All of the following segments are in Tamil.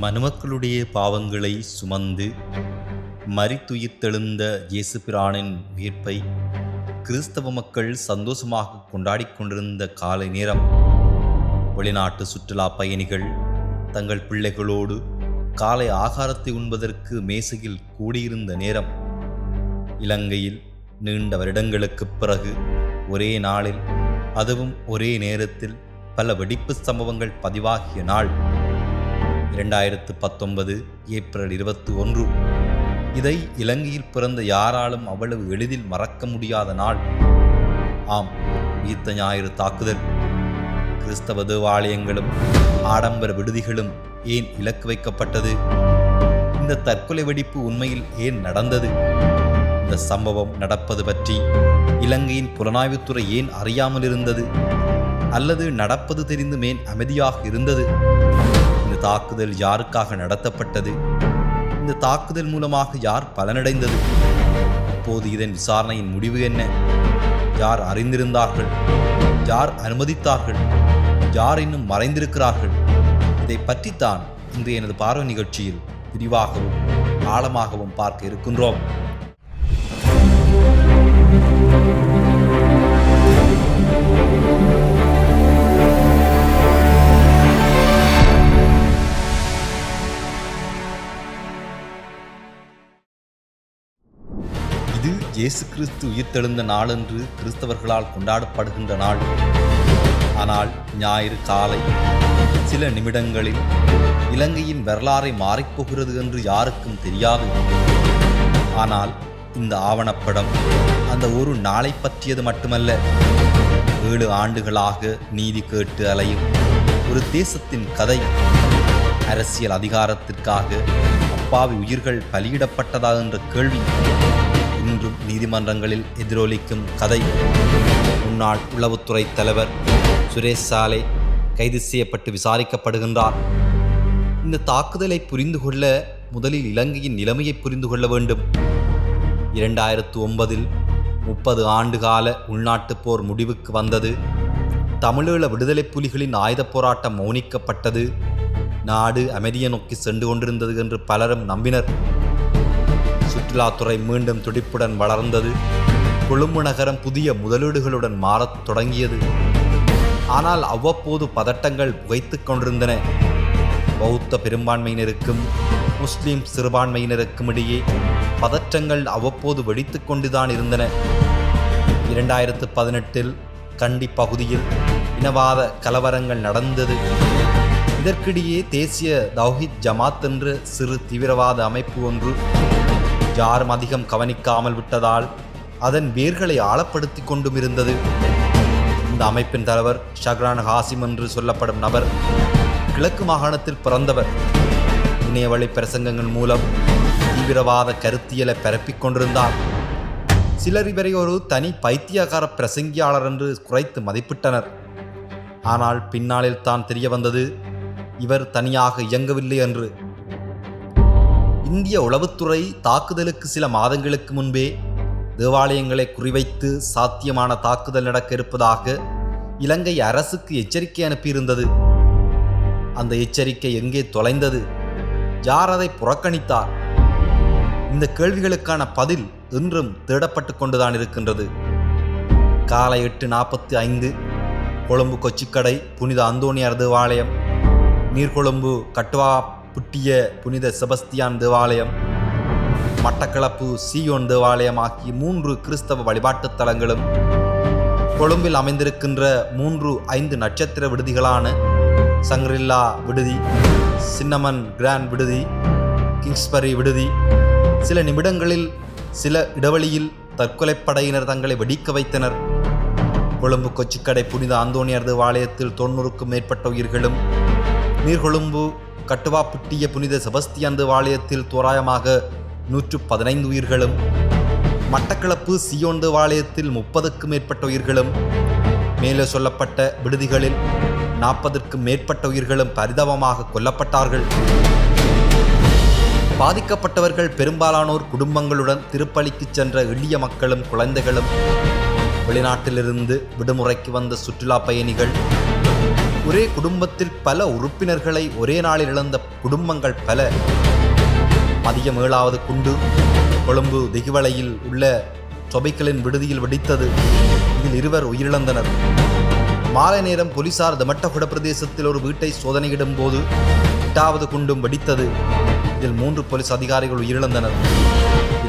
மனுமக்களுடைய பாவங்களை சுமந்து மரித்துயிர்த்தெழுந்த இயேசு பிரானின் உயிர்ப்பை கிறிஸ்தவ மக்கள் சந்தோஷமாக கொண்டாடிக் கொண்டிருந்த காலை நேரம். வெளிநாட்டு சுற்றுலா பயணிகள் தங்கள் பிள்ளைகளோடு காலை ஆகாரத்தை உண்பதற்கு மேசையில் கூடியிருந்த நேரம். இலங்கையில் நீண்ட வருடங்களுக்குப் பிறகு ஒரே நாளில், அதுவும் ஒரே நேரத்தில் பல வெடிப்பு சம்பவங்கள் பதிவாகிய நாள் 2019 ஏப்ரல் 21. இதை இலங்கையில் பிறந்த யாராலும் அவ்வளவு எளிதில் மறக்க முடியாத நாள். ஆம், உயிர்த்த ஞாயிறு தாக்குதல். கிறிஸ்தவ தேவாலயங்களும் ஆடம்பர விடுதிகளும் ஏன் இலக்கு வைக்கப்பட்டது? இந்த தற்கொலை வெடிப்பு உண்மையில் ஏன் நடந்தது? இந்த சம்பவம் நடப்பது பற்றி இலங்கையின் புலனாய்வுத்துறை ஏன் அறியாமல் இருந்தது? அல்லது நடப்பது தெரிந்தும் ஏன் அமைதியாக இருந்தது? இந்த தாக்குதல் யாருக்காக நடத்தப்பட்டது? இந்த தாக்குதல் மூலமாக யார் பலனடைந்தது? இப்போது இதன் விசாரணையின் முடிவு என்ன? யார் அறிந்திருந்தார்கள்? யார் அனுமதித்தார்கள்? யார் இன்னும் மறைந்திருக்கிறார்கள்? இதை பற்றித்தான் இன்று எனது பார்வை நிகழ்ச்சியில் விரிவாகவும் ஆழமாகவும் பார்க்க இருக்கின்றோம். இது இயேசு கிறிஸ்து உயிர்த்தெழுந்த நாளன்று கிறிஸ்தவர்களால் கொண்டாடப்படுகின்ற நாள். ஆனால் ஞாயிறு காலை சில நிமிடங்களில் இலங்கையின் வரலாறை மாறிப்போகிறது என்று யாருக்கும் தெரியாது. ஆனால் இந்த ஆவணப்படம் அந்த ஒரு நாளை பற்றியது மட்டுமல்ல. 7 ஆண்டுகளாக நீதி கேட்டு அலையும் ஒரு தேசத்தின் கதை. அரசியல் அதிகாரத்திற்காக அப்பாவி உயிர்கள் பலியிடப்பட்டதா என்ற கேள்வி இன்றும் நீதிமன்றங்களில் எதிரொலிக்கும் கதை. முன்னாள் உளவுத்துறை தலைவர் சுரேஷ் சாலே கைது செய்யப்பட்டு விசாரிக்கப்படுகின்றார். இந்த தாக்குதலை புரிந்து கொள்ள முதலில் இலங்கையின் நிலைமையை புரிந்து கொள்ள வேண்டும். 2009 30 ஆண்டுகால உள்நாட்டுப் போர் முடிவுக்கு வந்தது. தமிழீழ விடுதலை புலிகளின் ஆயுதப் போராட்டம் மௌனிக்கப்பட்டது. நாடு அமைதியை நோக்கி சென்று கொண்டிருந்தது என்று பலரும் நம்பினர். சுற்றுலாத்துறை மீண்டும் துடிப்புடன் வளர்ந்தது. கொழும்பு நகரம் புதிய முதலீடுகளுடன் மாறத் தொடங்கியது. ஆனால் அவ்வப்போது பதட்டங்கள் புகைத்துக் கொண்டிருந்தன. பௌத்த பெரும்பான்மையினருக்கும் முஸ்லிம் சிறுபான்மையினருக்கும் இடையே பதற்றங்கள் அவ்வப்போது வெடித்து கொண்டுதான் இருந்தன. 2018 கண்டி பகுதியில் இனவாத கலவரங்கள் நடந்தது. இதற்கிடையே தேசிய தௌஹீத் ஜமாத் என்ற சிறு தீவிரவாத அமைப்பு ஒன்று யாரும் அதிகம் கவனிக்காமல் விட்டதால் அதன் வேர்களை ஆழப்படுத்தி கொண்டும் இருந்தது. இந்த அமைப்பின் தலைவர் ஷக்ரான் ஹாசிம் என்று சொல்லப்படும் நபர் கிழக்கு மாகாணத்தில் பிறந்தவர். இணையவழி பிரசங்கங்கள் மூலம் தீவிரவாத கருத்தியலை பரப்பிக் கொண்டிருந்தார். சிலர் இவரை ஒரு தனி பைத்தியகார பிரசங்கியாளர் என்று குறைத்து மதிப்பிட்டனர். ஆனால் பின்னாளில் தான் தெரிய வந்தது இவர் தனியாக இயங்கவில்லை என்று. இந்திய உளவுத்துறை தாக்குதலுக்கு சில மாதங்களுக்கு முன்பே தேவாலயங்களை குறிவைத்து சாத்தியமான தாக்குதல் நடக்க இருப்பதாக இலங்கை அரசுக்கு எச்சரிக்கை அனுப்பியிருந்தது. அந்த எச்சரிக்கை எங்கே தொலைந்தது? யார் அதை புறக்கணித்தார்? இந்த கேள்விகளுக்கான பதில் இன்றும் தேடப்பட்டு கொண்டுதான் இருக்கின்றது. காலை 8:45 கொழும்பு கொச்சிக்கடை புனித அந்தோணியார் தேவாலயம், நீர்கொழும்பு கட்டுவா புட்டிய புனித செபஸ்தியான் தேவாலயம், மட்டக்களப்பு சீயோன் தேவாலயம் ஆகிய 3 கிறிஸ்தவ வழிபாட்டுத் தலங்களும், கொழும்பில் அமைந்திருக்கின்ற 3-5 நட்சத்திர விடுதிகளான சங்ரில்லா விடுதி, சின்னமன் கிராண்ட் விடுதி, கிங்ஸ்பரி விடுதி, சில நிமிடங்களில் சில இடைவெளியில் தற்கொலைப்படையினர் தங்களை வெடிக்க வைத்தனர். கொழும்பு கொச்சிக்கடை புனித அந்தோணியார் தேவாலயத்தில் 90க்கும் மேற்பட்ட உயிர்களும், நீர்கொழும்பு கட்டுவாப்புட்டிய புனித செபஸ்தியான் தேவாலயத்தில் தோராயமாக 115 உயிர்களும், மட்டக்களப்பு சியோன் தேவாலயத்தில் 30க்கும் மேற்பட்ட உயிர்களும், மேலே சொல்லப்பட்ட விடுதிகளில் 40க்கும் மேற்பட்ட உயிர்களும் பரிதாபமாக கொல்லப்பட்டார்கள். பாதிக்கப்பட்டவர்கள் பெரும்பாலானோர் குடும்பங்களுடன் திருப்பலிக்கு சென்ற எளிய மக்களும் குழந்தைகளும், வெளிநாட்டிலிருந்து விடுமுறைக்கு வந்த சுற்றுலா பயணிகள், ஒரே குடும்பத்தில் பல உறுப்பினர்களை ஒரே நாளில் இழந்த குடும்பங்கள் பல. மதியம் 7வது குண்டு கொழும்பு திகிவளையில் உள்ள சொபைக்களின் விடுதியில் வெடித்தது. இதில் 2 உயிரிழந்தனர். மாலை நேரம் போலீசார் தமட்டகுட பிரதேசத்தில் ஒரு வீட்டை சோதனையிடும் போது 8வது குண்டும் வெடித்தது. இதில் 3 போலீஸ் அதிகாரிகள் உயிரிழந்தனர்.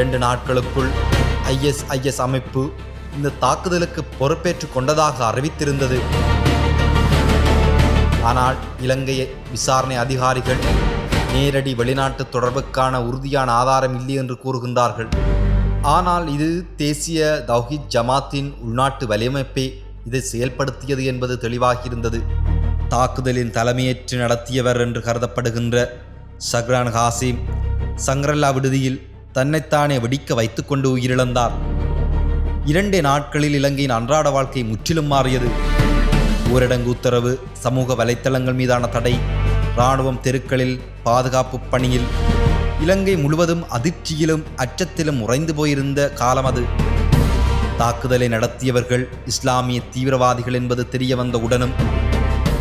2 நாட்களுக்குள் ISIS அமைப்பு இந்த தாக்குதலுக்கு பொறுப்பேற்றுக் கொண்டதாக அறிவித்திருந்தது. ஆனால் இலங்கை விசாரணை அதிகாரிகள் நேரடி வெளிநாட்டு தொடர்புக்கான உறுதியான ஆதாரம் இல்லை என்று கூறுகின்றார்கள். ஆனால் இது தேசிய தௌஹீத் ஜமாத்தின் உள்நாட்டு வலையமைப்பே இதை செயல்படுத்தியது என்பது தெளிவாகியிருந்தது. தாக்குதலின் தலைமையேற்று நடத்தியவர் என்று கருதப்படுகின்ற ஷஹ்ரான் ஹாசிம் சங்கரல்லா விடுதியில் தன்னைத்தானே வெடிக்க வைத்துக்கொண்டு உயிரிழந்தார். 2 நாட்களில் இலங்கையின் அன்றாட வாழ்க்கை முற்றிலும் மாறியது. ஊரடங்கு உத்தரவு, சமூக வலைத்தளங்கள் மீதான தடை, இராணுவம் தெருக்களில் பாதுகாப்பு பணியில், இலங்கை முழுவதும் அதிர்ச்சியிலும் அச்சத்திலும் உறைந்து போயிருந்த காலம் அது. தாக்குதலை நடத்தியவர்கள் இஸ்லாமிய தீவிரவாதிகள் என்பது தெரிய வந்த உடனும்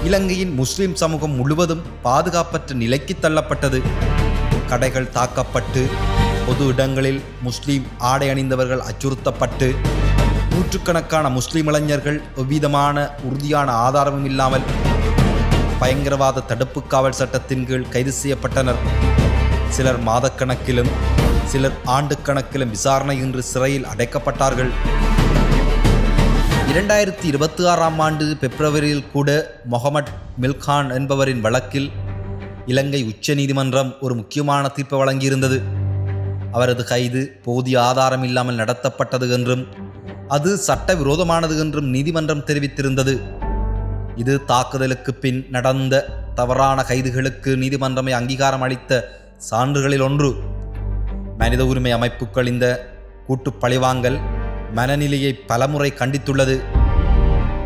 இலங்கையின் முஸ்லிம் சமூகம் முழுவதும் பாதுகாப்பற்ற நிலைக்கு தள்ளப்பட்டது. கடைகள் தாக்கப்பட்டு, பொது இடங்களில் முஸ்லிம் ஆடை அணிந்தவர்கள் அச்சுறுத்தப்பட்டு, நூற்றுக்கணக்கான முஸ்லிம் இளைஞர்கள் எவ்விதமான உறுதியான ஆதாரமும் இல்லாமல் பயங்கரவாத தடுப்பு காவல் சட்டத்தின் கீழ் கைது செய்யப்பட்டனர். சிலர் மாதக்கணக்கிலும் சிலர் ஆண்டுக்கணக்கிலும் விசாரணையின்றி சிறையில் அடைக்கப்பட்டார்கள். 2026ஆம் ஆண்டு பிப்ரவரியில் கூட மொஹமட் மில்கான் என்பவரின் வழக்கில் இலங்கை உச்ச நீதிமன்றம் ஒரு முக்கியமான தீர்ப்பை வழங்கியிருந்தது. அவரது கைது போதிய ஆதாரம் இல்லாமல் நடத்தப்பட்டது என்றும் அது சட்டவிரோதமானது என்றும் நீதிமன்றம் தெரிவித்திருந்தது. இது தாக்குதலுக்கு பின் நடந்த தவறான கைதுகளுக்கு நீதிமன்றமே அங்கீகாரம் அளித்த சான்றுகளில் ஒன்று. மனித உரிமை அமைப்புகள் இந்த கூட்டு பழிவாங்கல் மனநிலையை பலமுறை கண்டித்துள்ளது.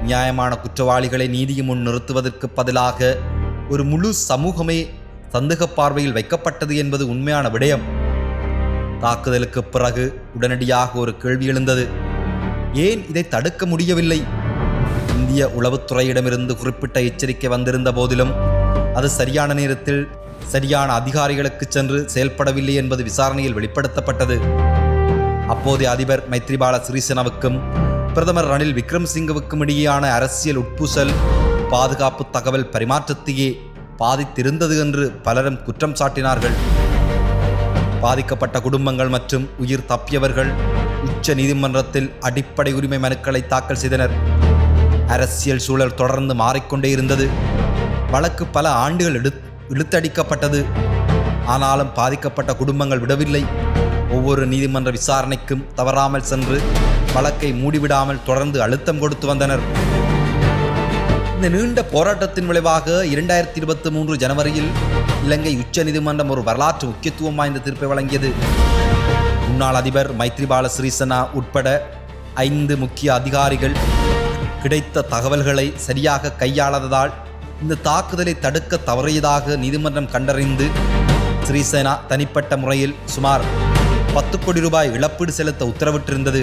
நியாயமான குற்றவாளிகளை நீதியின் முன் நிறுத்துவதற்கு பதிலாக ஒரு முழு சமூகமே சந்தேக பார்வையில் வைக்கப்பட்டது என்பது உண்மையான விடயம். தாக்குதலுக்கு பிறகு உடனடியாக ஒரு கேள்வி எழுந்தது: ஏன் இதை தடுக்க முடியவில்லை? இந்திய உளவுத்துறையிடமிருந்து குறிப்பிட்ட எச்சரிக்கை வந்திருந்த போதிலும் அது சரியான நேரத்தில் சரியான அதிகாரிகளுக்கு சென்று செயல்படவில்லை என்பது விசாரணையில் வெளிப்படுத்தப்பட்டது. அப்போதைய அதிபர் மைத்ரிபால சிறிசேனவுக்கும் பிரதமர் ரணில் விக்ரமசிங்கவுக்கும் இடையேயான அரசியல் உட்பூசல் பாதுகாப்பு தகவல் பரிமாற்றத்தையே பாதித்திருந்தது என்று பலரும் குற்றம் சாட்டினார்கள். பாதிக்கப்பட்ட குடும்பங்கள் மற்றும் உயிர் தப்பியவர்கள் உச்ச நீதிமன்றத்தில் அடிப்படை உரிமை மனுக்களை தாக்கல் செய்தனர். அரசியல் சூழல் தொடர்ந்து மாறிக்கொண்டே இருந்தது. வழக்கு பல ஆண்டுகள் இழுத்தடிக்கப்பட்டது. ஆனாலும் பாதிக்கப்பட்ட குடும்பங்கள் விடவில்லை. ஒவ்வொரு நீதிமன்ற விசாரணைக்கும் தவறாமல் சென்று வழக்கை மூடிவிடாமல் தொடர்ந்து அழுத்தம் கொடுத்து வந்தனர். இந்த நீண்ட போராட்டத்தின் விளைவாக 2023 ஜனவரியில் இலங்கை உச்ச நீதிமன்றம் ஒரு வரலாற்று முக்கியத்துவம் வாய்ந்த தீர்ப்பை வழங்கியது. முன்னாள் அதிபர் மைத்ரிபால சிறிசேனா உட்பட 5 முக்கிய அதிகாரிகள் கிடைத்த தகவல்களை சரியாக கையாளாததால் இந்த தாக்குதலை தடுக்க தவறியதாக நீதிமன்றம் கண்டறிந்து சிறிசேனா தனிப்பட்ட முறையில் சுமார் 10 கோடி ரூபாய் இழப்பீடு செலுத்த உத்தரவிட்டிருந்தது.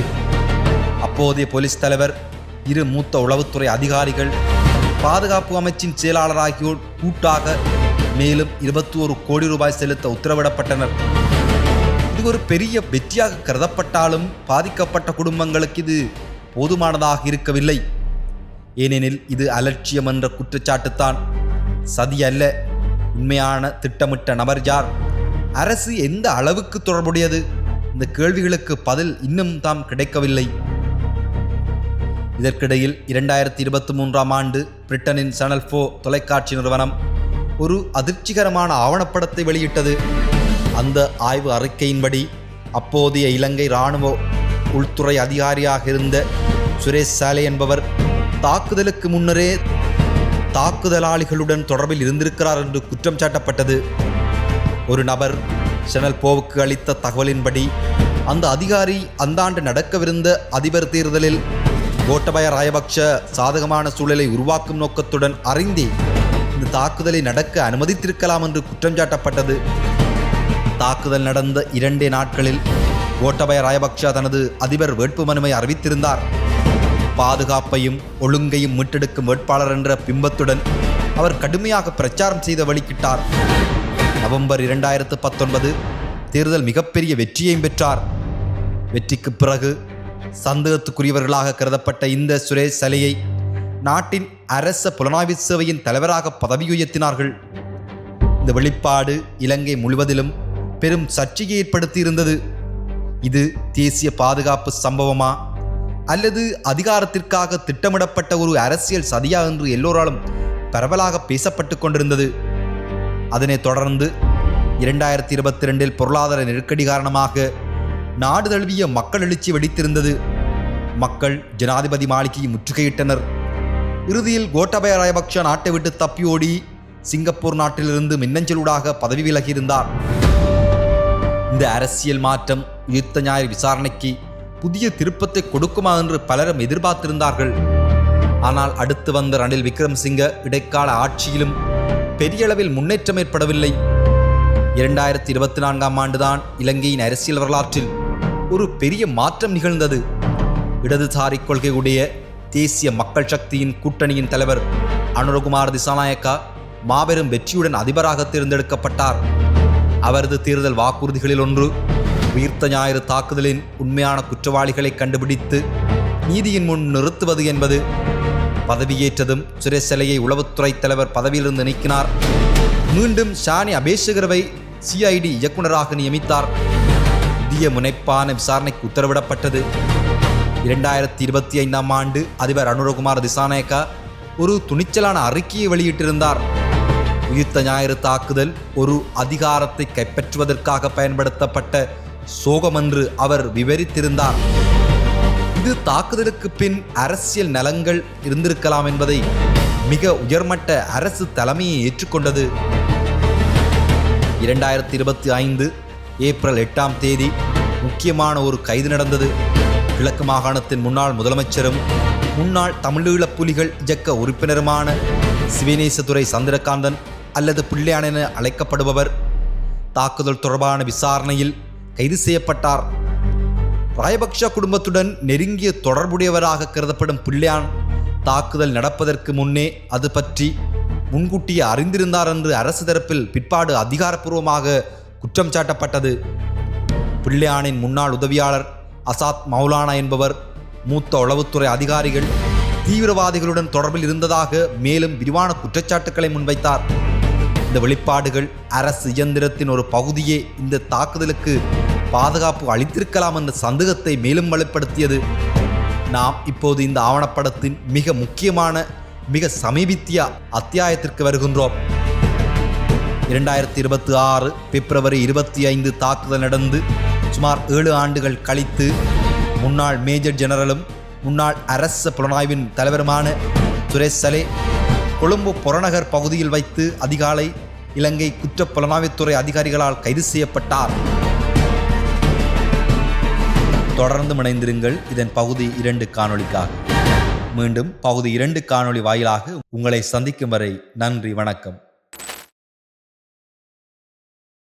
அப்போதைய போலீஸ் தலைவர், 2 மூத்த உளவுத்துறை அதிகாரிகள், பாதுகாப்பு அமைச்சின் செயலாளர் ஆகியோர் கூட்டாக மேலும் 21 கோடி ரூபாய் செலுத்த உத்தரவிடப்பட்டனர். இது ஒரு பெரிய வெற்றியாக கருதப்பட்டாலும் பாதிக்கப்பட்ட குடும்பங்களுக்கு இது போதுமானதாக இருக்கவில்லை. ஏனெனில் இது அலட்சியம் என்ற குற்றச்சாட்டுத்தான், சதி அல்ல. உண்மையான திட்டமிட்ட நபர் யார்? அரசு எந்த அளவுக்கு தொடர்புடையது? இந்த கேள்விகளுக்கு பதில் இன்னும் தாம் கிடைக்கவில்லை. இதற்கிடையில் 2023ஆம் ஆண்டு பிரிட்டனின் சேனல் 4 தொலைக்காட்சி நிறுவனம் ஒரு அதிர்ச்சிகரமான ஆவணப்படத்தை வெளியிட்டது. அந்த ஆய்வு அறிக்கையின்படி அப்போதைய இலங்கை இராணுவ உள்துறை அதிகாரியாக இருந்த சுரேஷ் சாலே என்பவர் தாக்குதலுக்கு முன்னரே தாக்குதலாளிகளுடன் தொடர்பில் இருந்திருக்கிறார் என்று குற்றம் சாட்டப்பட்டது. ஒரு நபர் சேனல் 4க்கு அளித்த தகவலின்படி அந்த அதிகாரி அந்த ஆண்டு நடக்கவிருந்த அதிபர் தேர்தலில் கோட்டபய ராஜபக்ஷ சாதகமான சூழலை உருவாக்கும் நோக்கத்துடன் அறிந்தே இந்த தாக்குதலை நடக்க அனுமதித்திருக்கலாம் என்று குற்றம் சாட்டப்பட்டது. தாக்குதல் நடந்த 2 நாட்களில் கோட்டபய ராஜபக்ஷ தனது அதிபர் வேட்புமனுவை அறிவித்திருந்தார். பாதுகாப்பையும் ஒழுங்கையும் மீட்டெடுக்கும் வேட்பாளர் என்ற பிம்பத்துடன் அவர் கடுமையாக பிரச்சாரம் செய்த வழிக்கிட்டார். நவம்பர் 2019 தேர்தல் மிகப்பெரிய வெற்றியையும் பெற்றார். வெற்றிக்கு பிறகு சந்தேகத்துக்குரியவர்களாக கருதப்பட்ட இந்த சுரேஷ் சலையை நாட்டின் அரச புலனாய்வு சேவையின் தலைவராக பதவி உயர்த்தினார்கள். இந்த வெளிப்பாடு இலங்கை முழுவதிலும் பெரும் சர்ச்சையை ஏற்படுத்தியிருந்தது. இது தேசிய பாதுகாப்பு சம்பவமா அல்லது அதிகாரத்திற்காக திட்டமிடப்பட்ட ஒரு அரசியல் சதியா என்று எல்லோராலும் பரவலாக பேசப்பட்டு கொண்டிருந்தது. அதனைத் தொடர்ந்து 2022 பொருளாதார நெருக்கடி காரணமாக நாடு தழுவிய மக்கள் எழுச்சி வெடித்திருந்தது. மக்கள் ஜனாதிபதி மாளிகையை முற்றுகையிட்டனர். இறுதியில் கோட்டாபய ராஜபக்ஷ நாட்டை விட்டு தப்பியோடி சிங்கப்பூர் நாட்டிலிருந்து மின்னஞ்சலூடாக பதவி விலகியிருந்தார். இந்த அரசியல் மாற்றம் உயிர்த்த ஞாயிறு விசாரணைக்கு புதிய திருப்பத்தை கொடுக்குமா என்று பலரும் எதிர்பார்த்திருந்தார்கள். ஆனால் அடுத்து வந்த ரணில் விக்ரமசிங்க இடைக்கால ஆட்சியிலும் பெரிய அளவில் முன்னேற்றம் ஏற்படவில்லை. 2024ஆம் ஆண்டுதான் இலங்கையின் அரசியல் வரலாற்றில் ஒரு பெரிய மாற்றம் நிகழ்ந்தது. இடதுசாரி கொள்கையுடைய தேசிய மக்கள் சக்தியின் கூட்டணியின் தலைவர் அனுரகுமார் திசாநாயக்கா மாபெரும் வெற்றியுடன் அதிபராக தேர்ந்தெடுக்கப்பட்டார். அவரது தேர்தல் வாக்குறுதிகளில் ஒன்று உயிர்த்த ஞாயிறு தாக்குதலின் உண்மையான குற்றவாளிகளை கண்டுபிடித்து நீதியின் முன் நிறுத்துவது என்பது. பதவியேற்றதும் சுரேஷ் சலையை உளவுத்துறை தலைவர் பதவியிலிருந்து நீக்கினார். மீண்டும் ஷானி அபேசகரவை CID இயக்குநராக நியமித்தார். புதிய முனைப்பான விசாரணைக்கு உத்தரவிடப்பட்டது. 2025ஆம் ஆண்டு அதிபர் அனுரகுமார் திசாநாயக்கா ஒரு துணிச்சலான அறிக்கையை வெளியிட்டிருந்தார். உயிர்த்த ஞாயிறு தாக்குதல் ஒரு அதிகாரத்தை கைப்பற்றுவதற்காக பயன்படுத்தப்பட்ட சோகம் என்று அவர் விவரித்திருந்தார். இது தாக்குதலுக்கு பின் அரசியல் நலன்கள் இருந்திருக்கலாம் என்பதை மிக உயர்மட்ட அரசு தலைமையை ஏற்றுக்கொண்டது. 2025 ஏப்ரல் 8ஆம் தேதி முக்கியமான ஒரு கைது நடந்தது. கிழக்கு மாகாணத்தின் முன்னாள் முதலமைச்சரும் முன்னாள் தமிழீழப் புலிகள் இயக்க உறுப்பினருமான சிவனேசதுரை சந்திரகாந்தன் அல்லது பிள்ளையான் என அழைக்கப்படுபவர் தாக்குதல் தொடர்பான விசாரணையில் கைது செய்யப்பட்டார். ராயபக்ஷ குடும்பத்துடன் நெருங்கிய தொடர்புடையவராக கருதப்படும் பிள்ளையான் தாக்குதல் நடப்பதற்கு முன்னே அது பற்றி முன்கூட்டியே அறிந்திருந்தார் என்று அரசு தரப்பில் பிற்பாடு அதிகாரப்பூர்வமாக குற்றம் சாட்டப்பட்டது. பிள்ளையானின் முன்னாள் உதவியாளர் அசாத் மௌலானா என்பவர் மூத்த உளவுத்துறை அதிகாரிகள் தீவிரவாதிகளுடன் தொடர்பில் இருந்ததாக மேலும் விரிவான குற்றச்சாட்டுக்களை முன்வைத்தார். இந்த வெளிப்பாடுகள் அரசு இயந்திரத்தின் ஒரு பகுதியே இந்த தாக்குதலுக்கு பாதுகாப்பு அளித்திருக்கலாம் என்ற சந்தேகத்தை மேலும் வலுப்படுத்தியது. நாம் இப்போது இந்த ஆவணப்படத்தின் மிக முக்கியமான மிக சமீபத்திய அத்தியாயத்திற்கு வருகின்றோம். 2026 பிப்ரவரி 25 தாக்குதல் நடந்து சுமார் 7 ஆண்டுகள் கழித்து முன்னாள் மேஜர் ஜெனரலும் முன்னாள் அரச புலனாய்வின் தலைவருமான சுரேஷ் சலே கொழும்பு புறநகர் பகுதியில் வைத்து அதிகாலை இலங்கை குற்ற புலனாய்வுத்துறை அதிகாரிகளால் கைது செய்யப்பட்டார். தொடர்ந்து இணைந்திருங்கள் இதன் பகுதி 2 காணொளிக்காக. மீண்டும் பகுதி 2 காணொளி வாயிலாக உங்களை சந்திக்கும் வரை நன்றி, வணக்கம்.